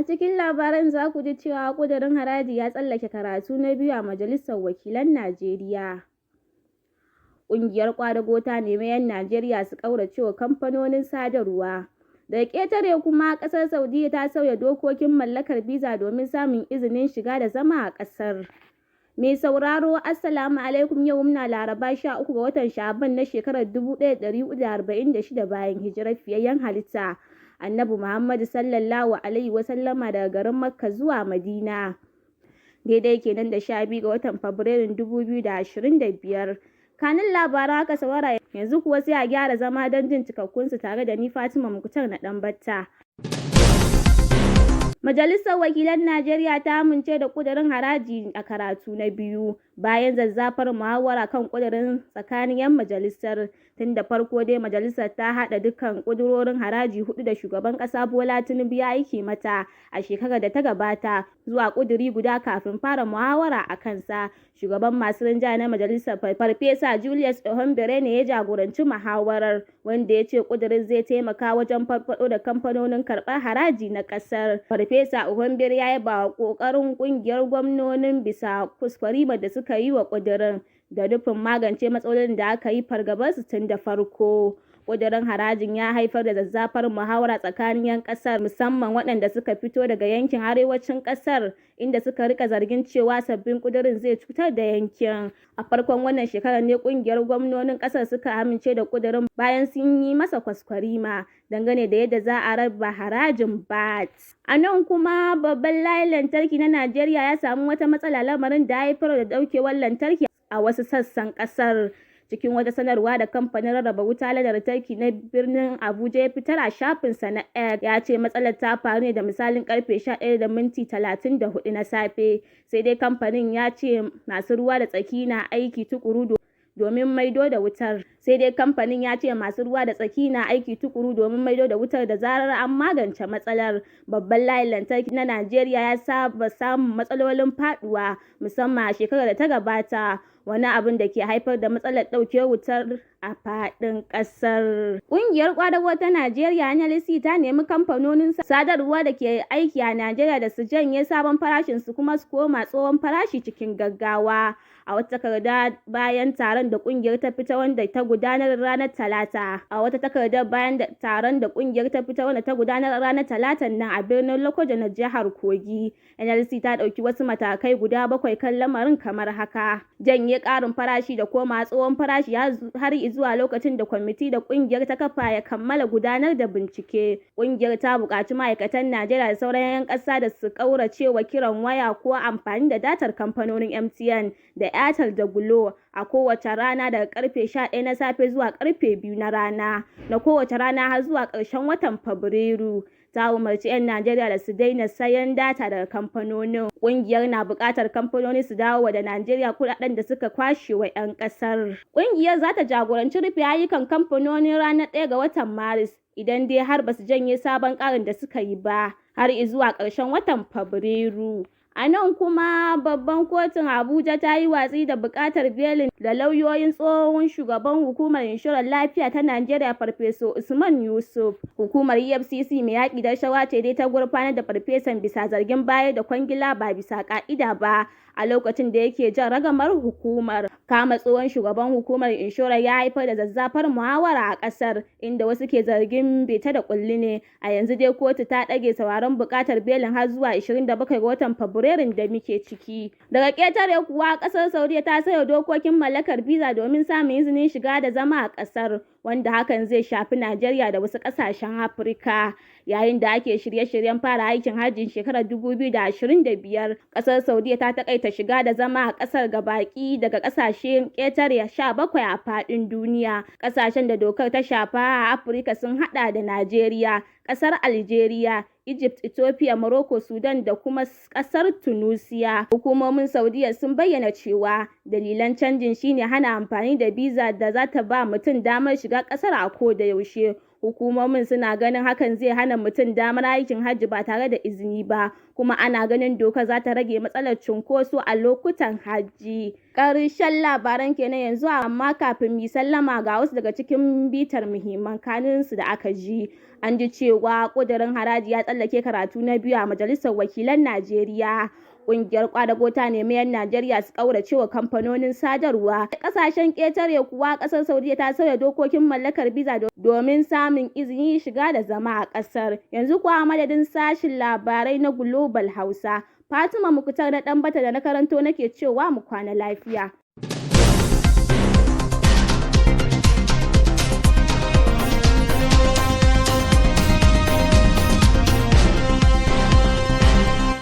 A cikin labaran za ku ji cewa ƙudurin haraji ya tsallake karatu na biyu a Majalisar Wakilan Najeriya. Ƙungiyar ƙwadago ta nemi 'yan Najeriya su ƙauracewa kamfanonin sadarwa. Daga ƙetare kuma ƙasar Saudiyya ta sauya dokokin mallakar biza domin samun izinin shiga da zama a ƙasar. Mai sauraro Assalamu alaikum, yau muna Laraba 13 ga watan Sha'aban na shekarar 1446 bayan hijirar fiyayyen halitta Annabi Muhammadu sallallahu alaihi wasallama daga garin Makka zuwa Madina. Daidai kenan da 12 ga watan Fabrairun 2025. Kanin labaran aka saurara, yanzu kuwa sai a gyara zama don jin cikakkunsu tare da ni Fatima Muktar na Ɗanbatta. Majalisar Wakilan Najeriya ta amince da ƙudurin haraji a karatu na biyu bayan zazzafar muhawara kan ƙudurin tsakanin 'yan majalisar. Tun da farko dai majalisar ta haɗa dukkan ƙudurorin haraji huɗu da shugaban ƙasa Bola Tinubu ya aike mata a shekarar da ta gabata zuwa ƙuduri guda kafin fara muhawara a kansa. Shugaban masu rinjaye na majalisar Farfesa Julius Ehombere ne ya jagoranci muhawarar, wanda ya ce ƙudurin zai taimaka wajen farfaɗo da kamfanonin karɓar haraji na ƙasar. Farfesa Ehombere ya yaba wa ƙoƙarin ƙungiyar gwamnonin bisa kwaskwarimar da suka yi wa ƙudurin da nufin magance matsalolin da aka yi fargabarsu tun da farko. Ƙudurin harajin ya haifar da zazzafar muhawara tsakanin 'yan ƙasar, musamman waɗanda suka fito daga yankin arewacin ƙasar, inda suka rika zargin cewa sabbin ƙudurin zai cutar da yankin. A farkon wannan shekarar ne ƙungiyar gwamnonin ƙasar suka amince da ƙudurin bayan sun yi masa kwaskwarima dangane da yadda za a raba harajin VAT. A nan kuma babban layin lantarki na Najeriya ya samu wata matsala, lamarin da ya haifar da ɗaukewar lantarki a wasu sassan ƙasar. Cikin wata sanarwa da kamfanin rarraba wuta lantarki na birnin Abuja ya fitar a shafinsa na X, ya ce matsalar ta faru ne da misalin karfe 11:34 na safe. Sai dai kamfanin ya ce masu ruwa da tsaki na aiki tukuru domin maido da wutar. Da zarar an magance matsalar. Babban layin lantarki na Najeriya ya saba samun matsalolin faduwa, musamman a shekarar da ta gabata, wani abin da ke haifar da matsalar ɗaukewar wutar a faɗin ƙasar. Ƙungiyar ƙwadago ta Najeriya NLC ta nemi kamfanonin sadarwa da ke aiki a Najeriya da su janye sabon farashin su kuma su koma tsohon farashi cikin gaggawa. A wata takarda bayan taron da ƙungiyar ta fita wanda ta gudanar ranar Talata. Ranar Talatan nan a birnin Lokoja na jihar Kogi, NLC ta ɗauki wasu matakai guda 7 kan lamarin kamar haka: janye ƙarin farashi da koma tsohon farashi har zuwa lokacin da kwamiti da ƙungiyar ta kafa ya kammala gudanar da bincike. Ƙungiyar ta buƙaci ma'aikatan Najeriya da sauran 'yan ƙasa da su ƙauracewa kiran waya ko amfani da datar kamfanonin MTN da Airtel da Glo a kowace rana daga karfe 11 na safe zuwa karfe 2 na rana na kowace rana har zuwa ƙarshen watan Fabrairu. Ta umarci 'yan Najeriya da su daina sayan data daga kamfanonin. Ƙungiyar na buƙatar kamfanoni su dawo da Najeriya kuɗaɗen da suka kwashe wa 'yan ƙasar. Ƙungiyar za ta jagoranci rufe ayyukan kamfanoni ranar 1 ga watan Maris idan dai har ba su janye sabon ƙarin da suka yi ba har zuwa ƙarshen watan Fabrairu. A nan kuma babban kotun Abuja ta yi watsi da buƙatar belin da lauyoyin tsohon shugaban hukumar inshorar lafiya ta Najeriya Farfesa Usman Yusuf. Hukumar EFCC mai yaƙi da rashawa ce dai ta gurfanar da farfesan bisa zargin bayar da kwangila ba bisa ƙa'ida ba a lokacin da yake jan ragamar hukumar. Kama tsohon shugaban hukumar inshorar ya haifar da zazzafar muhawara a ƙasar, inda wasu ke zargin bita da ƙulli ne. A yanzu dai kotu ta ɗage sauraron buƙatar belin har zuwa 27 ga watan Fabrairun da muke ciki. Daga ƙetare kuwa ƙasar Saudiyya ta sauya dokokin mallakar biza domin samun izinin shiga da zama a ƙasar, wanda hakan zai shafi Najeriya da wasu ƙasashen Afirka. Yayin da ake shirye-shiryen fara aikin hajjin shekarar 2025, ƙasar Saudiyya ta taƙaita shiga da zama a ƙasar ga baƙi daga ƙasashen ƙetare 17 a faɗin duniya. Ƙasashen da dokar ta shafa a Afirka sun haɗa da Najeriya, ƙasar Algeria, Egypt, Ethiopia, Morocco, Sudan da kuma ƙasar Tunisia. Hukumomin Saudiyya sun bayyana cewa dalilan canjin shine hana amfani da biza da za ta ba mutum damar shiga ƙasar a koda yaushe. Hukumomin suna ganin hakan zai hana mutum damar aikin hajji ba tare da izini ba, kuma ana ganin dokar za ta rage matsalar cunkoso a lokutan hajji. Ƙarshen labaran kenan yanzu, amma kafin mu sallama ga wasu daga cikin bitar muhimman kanunsu da aka ji. An ji cewa ƙudurin haraji ya tsallake karatu na biyu a Majalisar Wakilan Najeriya. Ƙungiyar ƙwadago ta nemi 'yan Najeriya su ƙaurace wa kamfanonin sadarwa. Ƙasashen ƙetare kuwa ƙasar Saudiya ta sauya dokokin mallakar biza domin samun izinin shiga da zama a ƙasar. Yanzu kuwa a madadin sashin labarai na Global Hausa, Fatima Muktar na Ɗanbata da na karanto nake cewa mu kwana lafiya.